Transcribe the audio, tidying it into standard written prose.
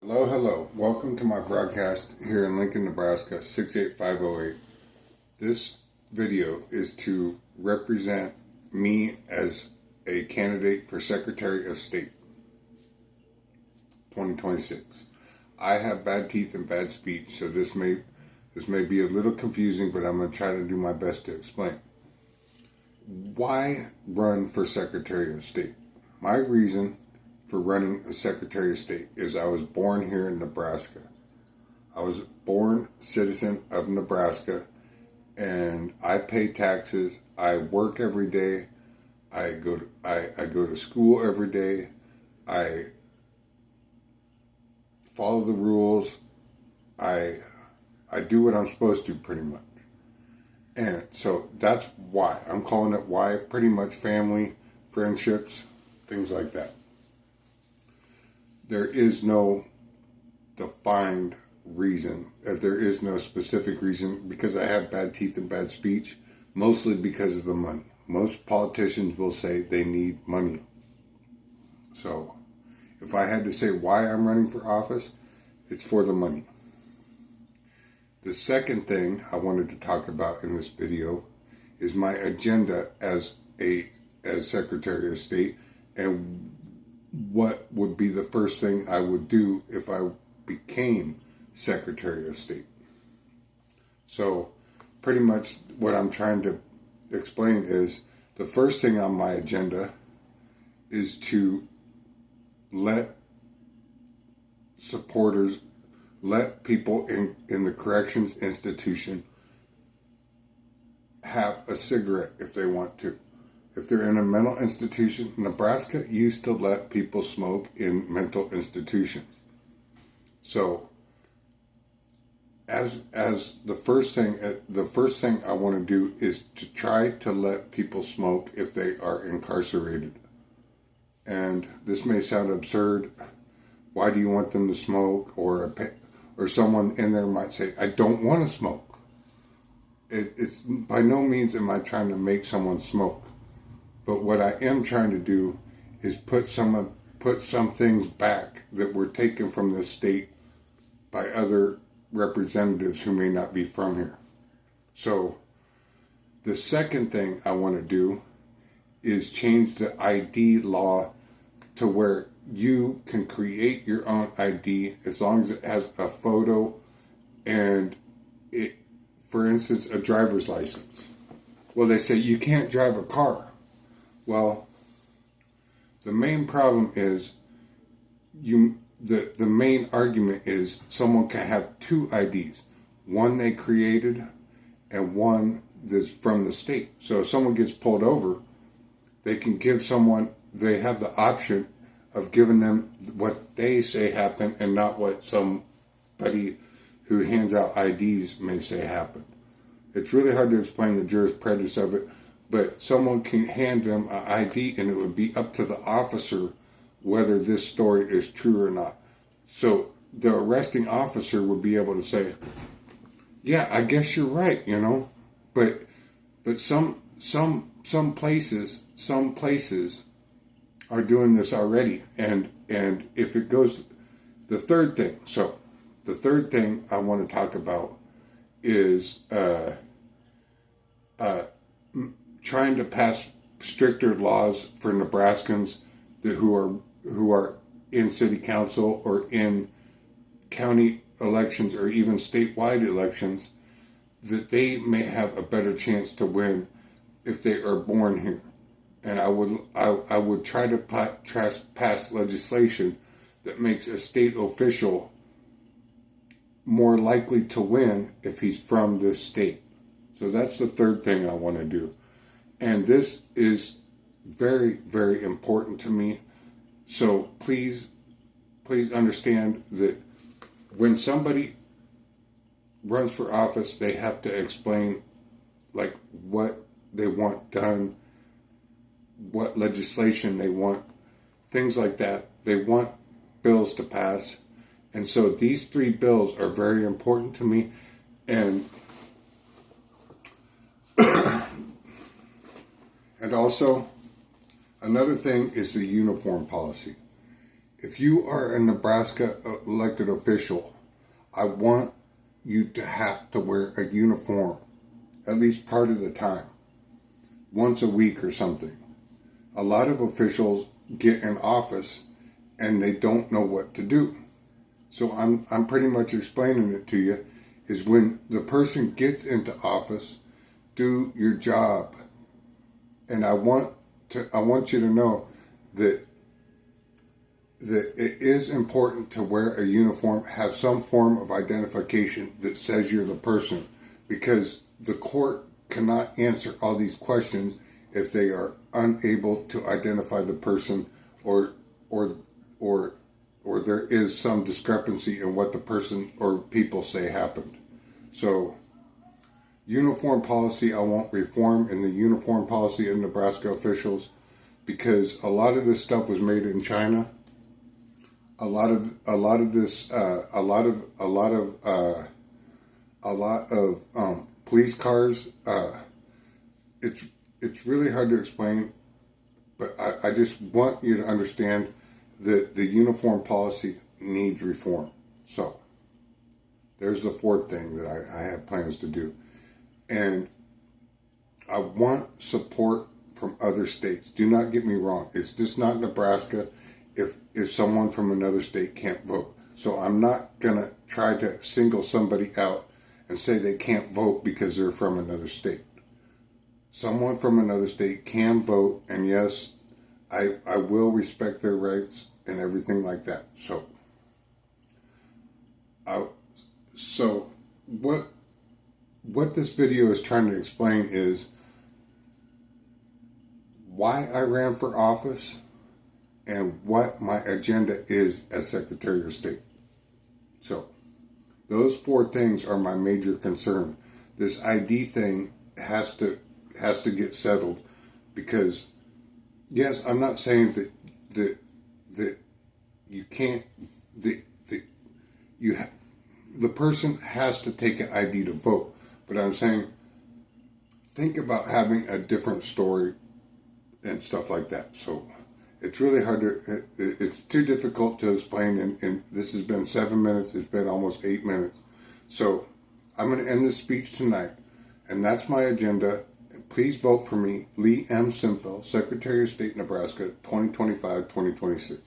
Hello, hello. Welcome to my broadcast here in Lincoln, Nebraska, 68508. This video is to represent me as a candidate for Secretary of State 2026. I have bad teeth and bad speech, so this may be a little confusing, but I'm going to try to do my best to explain. Why run for Secretary of State? My reason for running a Secretary of State is I was born here in Nebraska. I was born citizen of Nebraska, and I pay taxes. I work every day. I go to school every day. I follow the rules. I do what I'm supposed to, pretty much. And so that's why. I'm calling it why. Pretty much family, friendships, things like that. There is no defined reason. There is no specific reason, because I have bad teeth and bad speech, mostly because of the money. Most politicians will say they need money. So if I had to say why I'm running for office, it's for the money. The second thing I wanted to talk about in this video is my agenda as Secretary of State, and what would be the first thing I would do if I became Secretary of State. So pretty much what I'm trying to explain is the first thing on my agenda is to let supporters, let people in the corrections institution have a cigarette if they want to. If they're in a mental institution, Nebraska used to let people smoke in mental institutions. So, as the first thing I want to do is to try to let people smoke if they are incarcerated. And this may sound absurd. Why do you want them to smoke? Or someone in there might say, "I don't want to smoke." It's by no means am I trying to make someone smoke. But what I am trying to do is put some things back that were taken from this state by other representatives who may not be from here. So the second thing I want to do is change the ID law to where you can create your own ID as long as it has a photo and, for instance, a driver's license. Well, they say you can't drive a car. Well, the main problem is the main argument is someone can have two IDs. One they created and one that's from the state. So if someone gets pulled over, they have the option of giving them what they say happened and not what somebody who hands out IDs may say happened. It's really hard to explain the jurisprudence of it. But someone can hand them an ID, and it would be up to the officer whether this story is true or not. So the arresting officer would be able to say, "Yeah, I guess you're right," But some places are doing this already, and if it goes, the third thing I want to talk about is trying to pass stricter laws for Nebraskans who are in city council or in county elections or even statewide elections, that they may have a better chance to win if they are born here. And I would try to pass legislation that makes a state official more likely to win if he's from this state. So that's the third thing I want to do. And this is very, very important to me. So please understand that when somebody runs for office, they have to explain like what they want done, what legislation they want, things like that. They want bills to pass. And so these three bills are very important to me. And and also, another thing is the uniform policy. if you are a Nebraska elected official, I want you to have to wear a uniform at least part of the time, once a week or something. A lot of officials get in office and they don't know what to do. So I'm pretty much explaining it to you, is when the person gets into office, do your job. And I want you to know that it is important to wear a uniform, have some form of identification that says you're the person, because the court cannot answer all these questions if they are unable to identify the person, or there is some discrepancy in what the person or people say happened. So, uniform policy, I want reform in the uniform policy of Nebraska officials, because a lot of this stuff was made in China. A lot of police cars. It's really hard to explain, but I just want you to understand that the uniform policy needs reform. So there's the fourth thing that I have plans to do, and I want support from other states. Do not get me wrong; it's just not Nebraska if someone from another state can't vote. So I'm not gonna try to single somebody out and say they can't vote because they're from another state. Someone from another state can vote, and yes, I will respect their rights and everything like that. So what this video is trying to explain is why I ran for office and what my agenda is as Secretary of State. So those four things are my major concern. This ID thing has to get settled, because yes, I'm not saying that you can't, the person has to take an ID to vote, but I'm saying think about having a different story and stuff like that. So it's really hard to, it's too difficult to explain, and this has been 7 minutes, it's been almost 8 minutes. So I'm going to end this speech tonight, and that's my agenda. Please vote for me, Lee M. Cimfel, Secretary of State, Nebraska, 2025-2026.